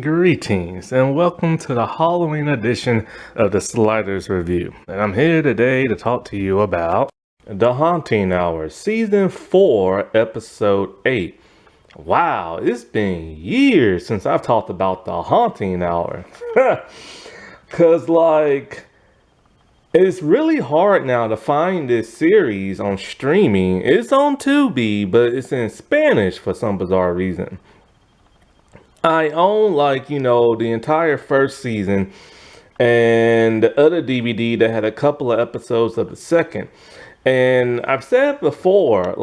Greetings and welcome to the Halloween edition of the Sliders Review. And I'm here today to talk to you about The Haunting Hour, Season 4, Episode 8. Wow, it's been years since I've talked about The Haunting Hour. Cause it's really hard now to find this series on streaming. It's on Tubi, but it's in Spanish for some bizarre reason. I own the entire first season and the other DVD that had a couple of episodes of the second. And I've said before,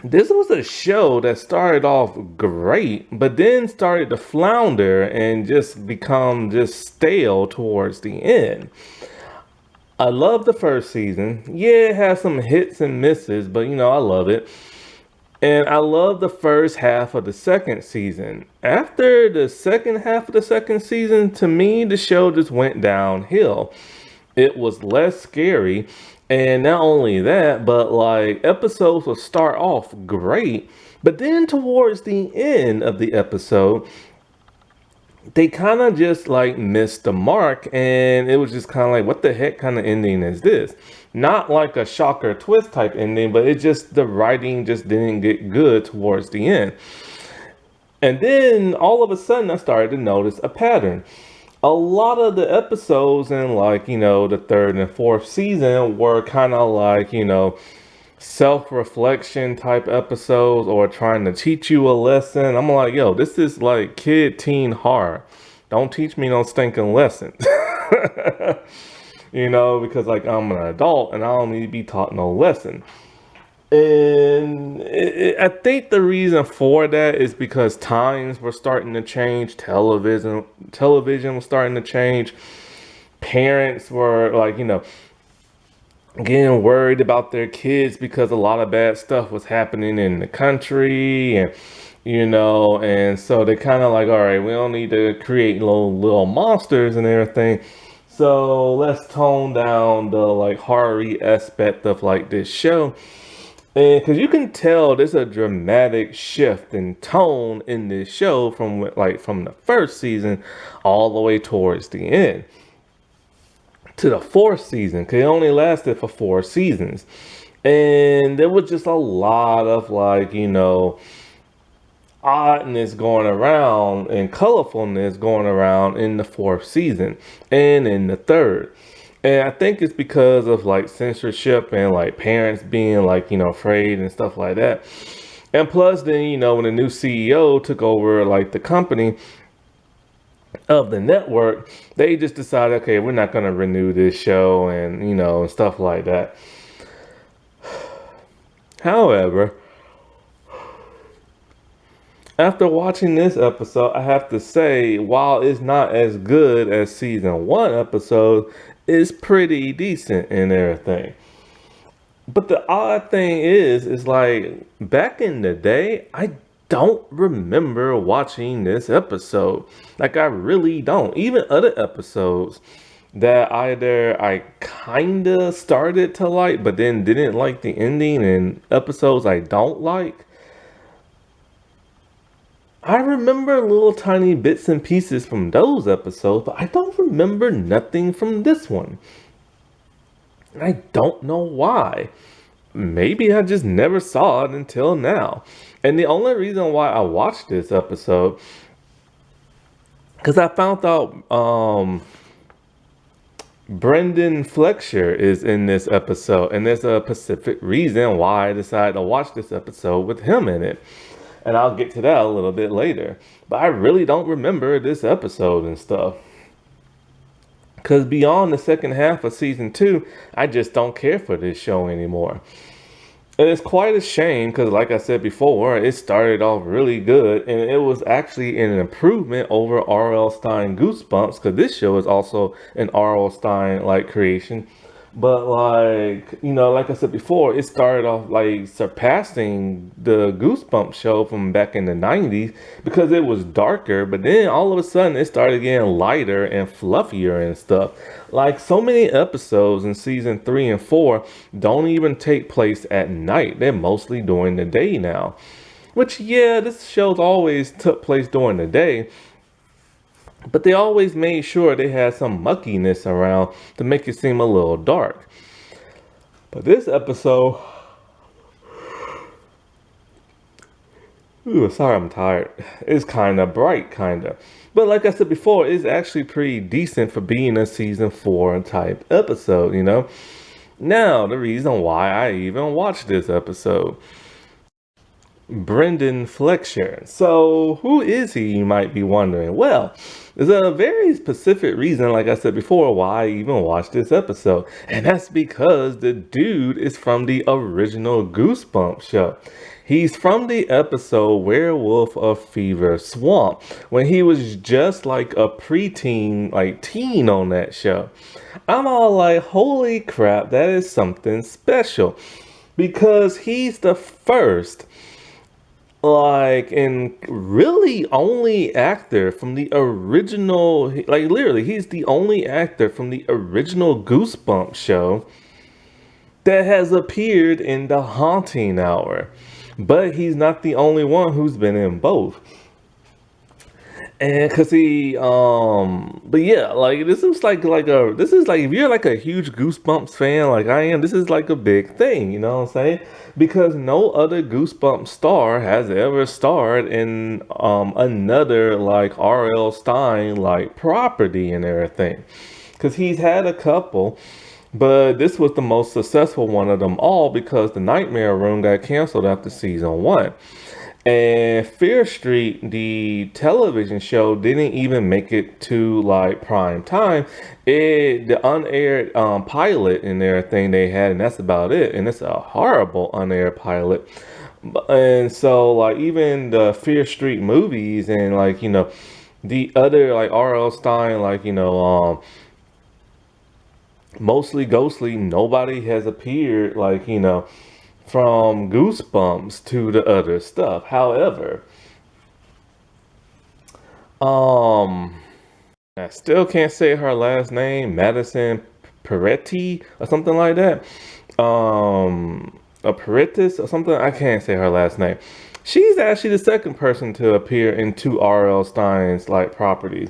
this was a show that started off great, but then started to flounder and just become just stale towards the end. I love the first season. Yeah, it has some hits and misses, but I love it. And I love the first half of the second season. After the second half of the second season, to me, the show just went downhill. It was less scary. And not only that, but episodes will start off great. But then towards the end of the episode, they kind of just missed the mark, and it was just kind of what the heck kind of ending is this? Not like a shocker twist type ending, but it just, the writing just didn't get good towards the end. And then all of a sudden I started to notice a pattern. A lot of the episodes in the third and fourth season were kind of self-reflection type episodes or trying to teach you a lesson. I'm like, yo, this is kid teen horror. Don't teach me no stinking lesson. Because I'm an adult and I don't need to be taught no lesson. And I think the reason for that is because times were starting to change. Television was starting to change. Parents were getting worried about their kids because a lot of bad stuff was happening in the country, and and so they kind of all right, we don't need to create little monsters and everything, so let's tone down the horror-y aspect of this show. And because you can tell there's a dramatic shift in tone in this show from the first season all the way towards the end to the fourth season, because it only lasted for 4 seasons. And there was just a lot of oddness going around and colorfulness going around in the fourth season and in the third. And I think it's because of censorship and parents being afraid and stuff like that. And plus then, when the new CEO took over the company of the network, they just decided, okay, we're not going to renew this show and and stuff like that. However, after watching this episode, I have to say, while it's not as good as season 1 episode, it's pretty decent and everything. But the odd thing is back in the day, I don't remember watching this episode. I really don't. Even other episodes that either I kinda started to but then didn't like the ending, and episodes I don't like, I remember little tiny bits and pieces from those episodes, but I don't remember nothing from this one. I don't know why. Maybe I just never saw it until now. And the only reason why I watched this episode, because I found out Brendan Fletcher is in this episode, and there's a specific reason why I decided to watch this episode with him in it. And I'll get to that a little bit later. But I really don't remember this episode and stuff. Because beyond the second half of season 2, I just don't care for this show anymore. And it's quite a shame because, like I said before, it started off really good. And it was actually an improvement over R.L. Stine Goosebumps, because this show is also an R.L. Stine creation. But like I said before, it started off surpassing the Goosebumps show from back in the 90s because it was darker. But then all of a sudden it started getting lighter and fluffier and stuff. So many episodes in season 3 and 4 don't even take place at night. They're mostly during the day now. Which, yeah, this shows always took place during the day, but they always made sure they had some muckiness around to make it seem a little dark. But this episode, ooh, sorry, I'm tired. It's kind of bright, kind of. But like I said before, it's actually pretty decent for being a season 4 type episode, you know? Now, the reason why I even watched this episode. Brendan Fletcher. So, who is he, you might be wondering? Well, there's a very specific reason, like I said before, why I even watched this episode. And that's because the dude is from the original Goosebumps show. He's from the episode Werewolf of Fever Swamp, when he was just like a preteen, like teen on that show. I'm all like, holy crap, that is something special. Because he's the first and really only actor from the original, like literally he's the only actor from the original Goosebumps show that has appeared in The Haunting Hour, but he's not the only one who's been in both. And cause but yeah, like this is this is like if you're like a huge Goosebumps fan, like I am, this is like a big thing, you know what I'm saying? Because no other Goosebumps star has ever starred in another like R.L. Stine like property and everything. Cause he's had a couple, but this was the most successful one of them all because the Nightmare Room got canceled after season 1. And Fear Street, the television show, didn't even make it to like prime time. The unaired pilot and everything they had, and that's about it. And it's a horrible unaired pilot. And so like even the Fear Street movies and like the other like R.L. Stine mostly ghostly, nobody has appeared from Goosebumps to the other stuff. However, um, I still can't say her last name, Madison Peretti or something like that. A Perettis or something. I can't say her last name. She's actually the second person to appear in two R.L. Stine's like properties.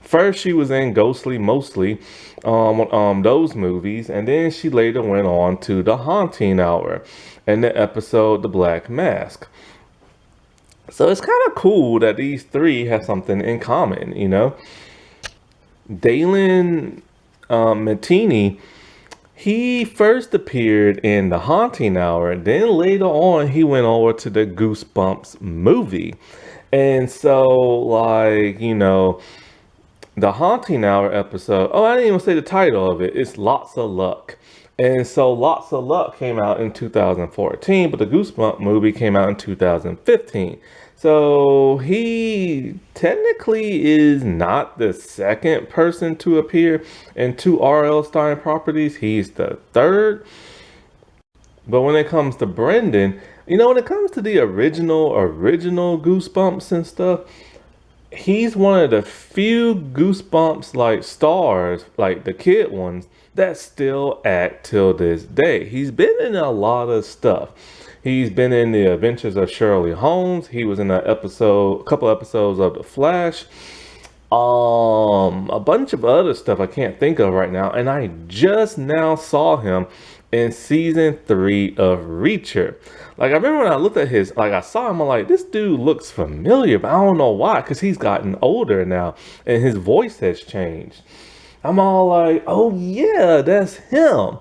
First, she was in Ghostly Mostly, those movies, and then she later went on to The Haunting Hour and the episode The Black Mask. So it's kind of cool that these three have something in common, you know. Dalen Mattini, he first appeared in The Haunting Hour, then later on he went over to the Goosebumps movie. And so, the Haunting Hour episode, oh, I didn't even say the title of it. It's Lotsa Luck. And so Lotsa Luck came out in 2014, but the Goosebumps movie came out in 2015. So he technically is not the second person to appear in two R.L. Stine properties. He's the third. But when it comes to Brendan, when it comes to the original Goosebumps and stuff, he's one of the few Goosebumps like stars, like the kid ones, that still act till this day. He's been in a lot of stuff. He's been in the Adventures of Shirley Holmes. He was in a couple episodes of The Flash. A bunch of other stuff I can't think of right now. And I just now saw him in season 3 of Reacher. Like I remember when I looked at I saw him, I'm like, this dude looks familiar, but I don't know why, because he's gotten older now and his voice has changed. I'm all like, oh yeah, that's him.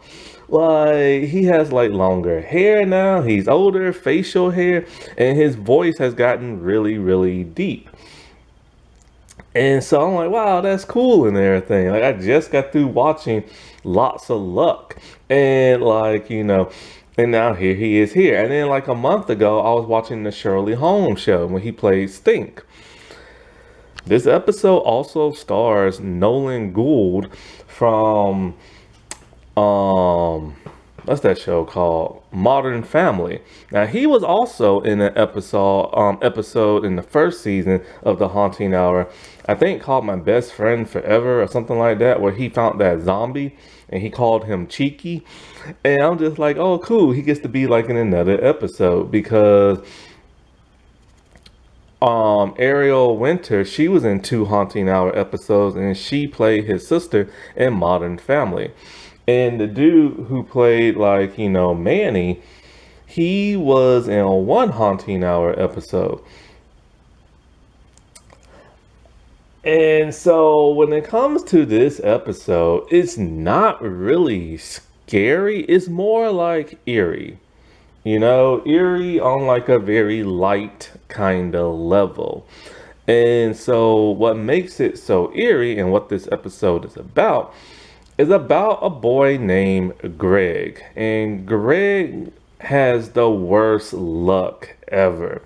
Like he has like longer hair now, he's older, facial hair, and his voice has gotten really, really deep. And so I'm like, wow, that's cool and everything. Like I just got through watching Lots of Luck. And and now here he is here. And then like a month ago, I was watching the Shirley Holmes show when he played Stink. This episode also stars Nolan Gould from what's that show called? Modern Family. Now he was also in an episode in the first season of The Haunting Hour, I think called My Best Friend Forever or something like that, where he found that zombie and he called him Cheeky. And I'm just like, oh cool, he gets to be like in another episode because Ariel Winter, she was in two Haunting Hour episodes, and she played his sister in Modern Family. And the dude who played like, Manny, he was in one Haunting Hour episode. And so when it comes to this episode, it's not really scary. It's more like eerie. Eerie on like a very light kind of level. And so what makes it so eerie and what this episode is about a boy named Greg. And Greg has the worst luck ever.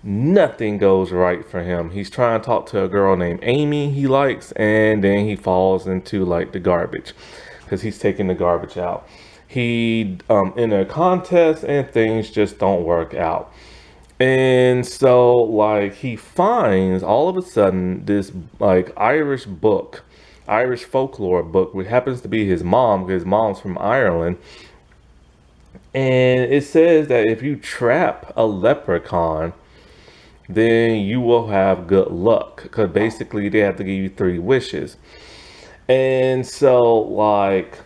Nothing goes right for him. He's trying to talk to a girl named Amy he likes, and then he falls into like the garbage because he's taking the garbage out. He in a contest and things just don't work out. And so like he finds all of a sudden this like Irish folklore book, which happens to be his mom, because his mom's from Ireland. And it says that if you trap a leprechaun, then you will have good luck. Because basically they have to give you three wishes. And so like,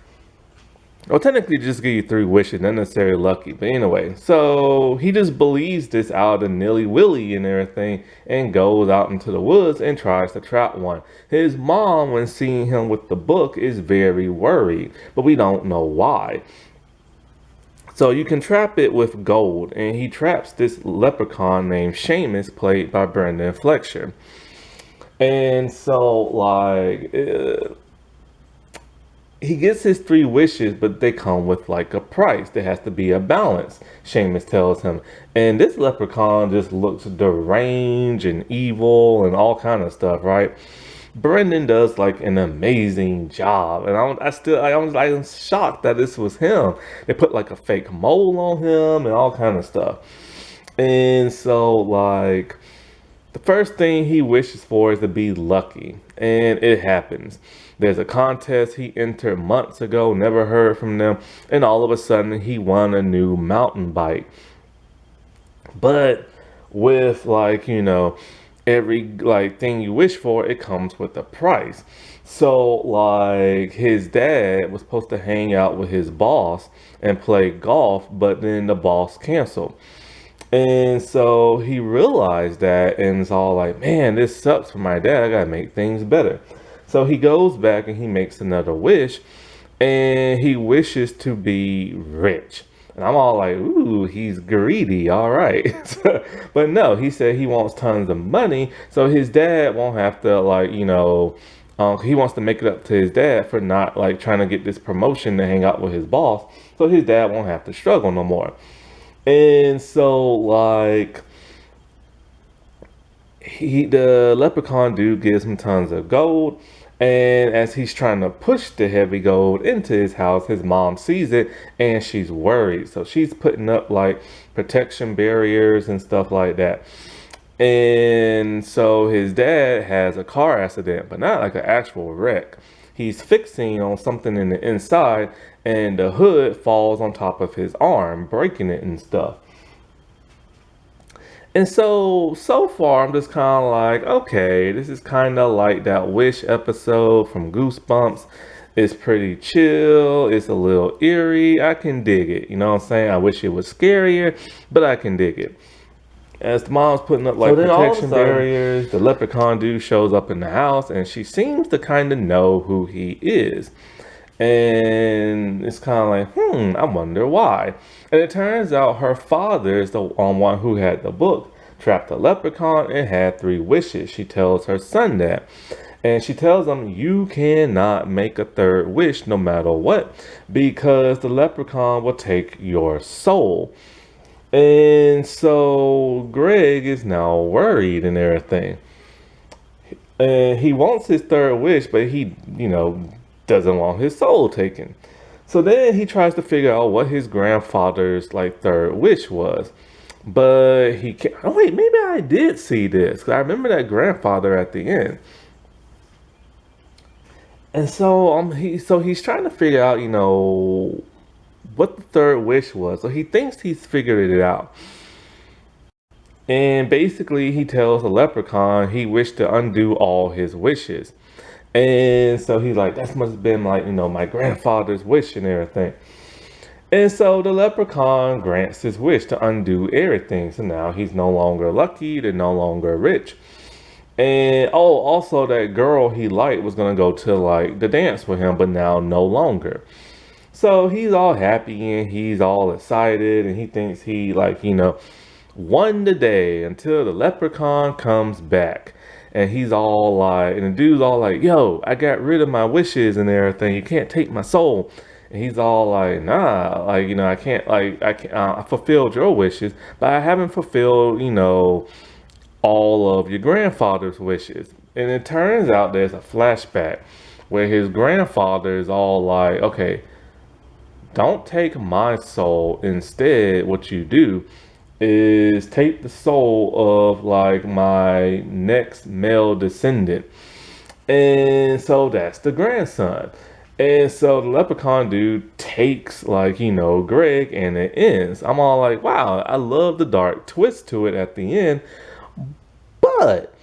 well, technically just give you three wishes, not necessarily lucky. But anyway, so he just believes this out of nilly willy and everything and goes out into the woods and tries to trap one. His mom, when seeing him with the book, is very worried, but we don't know why. So you can trap it with gold, and he traps this leprechaun named Seamus, played by Brendan Fletcher. And so, like, he gets his three wishes, but they come with like a price. There has to be a balance, Seamus tells him. And this leprechaun just looks deranged and evil and all kind of stuff, right? Brendan does like an amazing job, and I'm shocked that this was him. They put like a fake mole on him and all kind of stuff. And so like the first thing he wishes for is to be lucky, and it happens. There's a contest he entered months ago, never heard from them, and all of a sudden he won a new mountain bike. But with like, every like thing you wish for, it comes with a price. So like his dad was supposed to hang out with his boss and play golf, but then the boss canceled. And so he realized that and it's all like, man, this sucks for my dad. I gotta make things better. So he goes back and he makes another wish, and he wishes to be rich. And I'm all like, ooh, he's greedy, all right. But no, he said he wants tons of money so his dad won't have to like, he wants to make it up to his dad for not like trying to get this promotion to hang out with his boss, so his dad won't have to struggle no more. And so like the leprechaun dude gives him tons of gold, and as he's trying to push the heavy gold into his house, his mom sees it and she's worried. So she's putting up like protection barriers and stuff like that. And so his dad has a car accident, but not like an actual wreck. He's fixing on something in the inside, and the hood falls on top of his arm, breaking it and stuff. And so far, I'm just kind of like, okay, this is kind of like that Wish episode from Goosebumps. It's pretty chill. It's a little eerie. I can dig it. You know what I'm saying? I wish it was scarier, but I can dig it. As the mom's putting up like protection barriers, the leprechaun dude shows up in the house, and she seems to kind of know who he is. And it's kind of like, I wonder why. And it turns out her father is the one who had the book, trapped a leprechaun, and had three wishes. She tells her son that. And she tells him, you cannot make a third wish no matter what, because the leprechaun will take your soul. And so Greg is now worried and everything. And he wants his third wish, but he, doesn't want his soul taken. So then he tries to figure out what his grandfather's like third wish was. But he can't. Oh wait, maybe I did see this, 'cause I remember that grandfather at the end. And so he's trying to figure out, what the third wish was. So he thinks he's figured it out. And basically, he tells the leprechaun he wished to undo all his wishes. And so he's like, that must have been like, my grandfather's wish and everything. And so the leprechaun grants his wish to undo everything. So now he's no longer lucky, they're no longer rich. And oh, also that girl he liked was gonna go to like the dance with him, but now no longer. So he's all happy and he's all excited and he thinks he like, won the day until the leprechaun comes back. And he's all like, and the dude's all like, yo, I got rid of my wishes and everything. You can't take my soul. And he's all like, nah, like, I fulfilled your wishes, but I haven't fulfilled, all of your grandfather's wishes. And it turns out there's a flashback where his grandfather is all like, okay, don't take my soul. Instead, what you do is take the soul of like my next male descendant. And so that's the grandson. And so the leprechaun dude takes like, Greg and it ends. I'm all like, wow, I love the dark twist to it at the end. But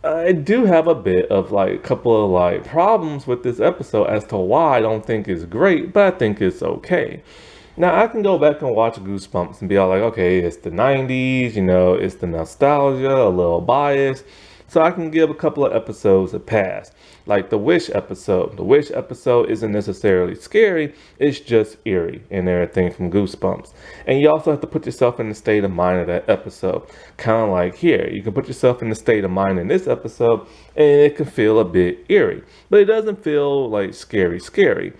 I do have a bit of like a couple of like problems with this episode as to why I don't think it's great, but I think it's okay. Now I can go back and watch Goosebumps and be all like, okay, it's the 90s, it's the nostalgia, a little bias. So I can give a couple of episodes a pass. Like the Wish episode. The Wish episode isn't necessarily scary, it's just eerie and everything from Goosebumps. And you also have to put yourself in the state of mind of that episode. Kind of like here, you can put yourself in the state of mind in this episode and it can feel a bit eerie. But it doesn't feel like scary.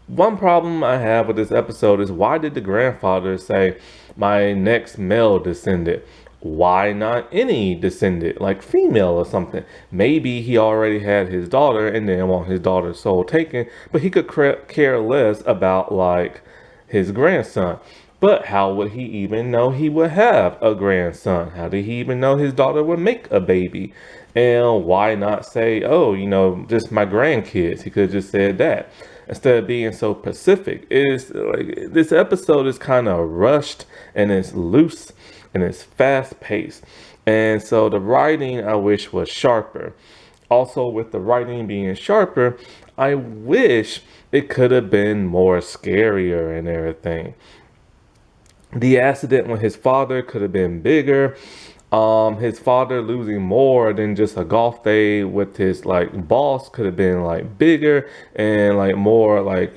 One problem I have with this episode is why did the grandfather say my next male descendant? Why not any descendant, like female or something? Maybe he already had his daughter and didn't want his daughter's soul taken, but he could care less about like his grandson. But how would he even know he would have a grandson? How did he even know his daughter would make a baby? And why not say, oh, just my grandkids? He could have just said that instead of being so specific. It is like this episode is kind of rushed and it's loose and it's fast paced. And so the writing I wish was sharper. Also, with the writing being sharper, I wish it could have been more scarier and everything. The accident with his father could have been bigger. His father losing more than just a golf day with his like boss could have been like bigger and like more like,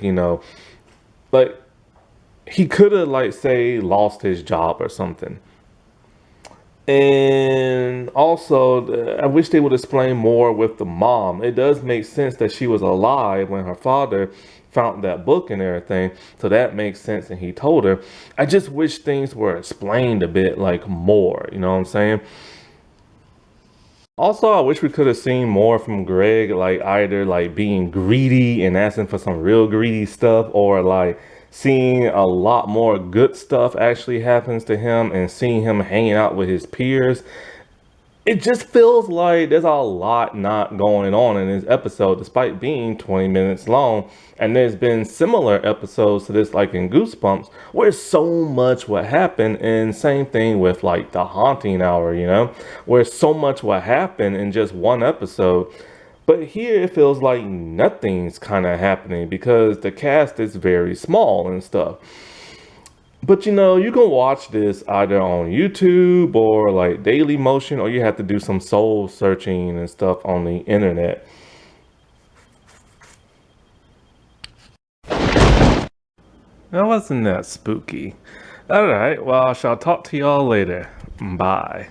like he could have like say lost his job or something. And also, I wish they would explain more with the mom. It does make sense that she was alive when her father found that book and everything. So that makes sense. And he told her. I just wish things were explained a bit like more. You know what I'm saying? Also, I wish we could have seen more from Greg, like either like being greedy and asking for some real greedy stuff, or like seeing a lot more good stuff actually happens to him and seeing him hanging out with his peers. It just feels like there's a lot not going on in this episode, despite being 20 minutes long. And there's been similar episodes to this, like in Goosebumps, where so much would happen. And same thing with like The Haunting Hour, where so much would happen in just one episode. But here it feels like nothing's kind of happening because the cast is very small and stuff. But you can watch this either on YouTube or like Daily Motion, or you have to do some soul searching and stuff on the internet. That wasn't that spooky. Alright, well, I shall talk to y'all later. Bye.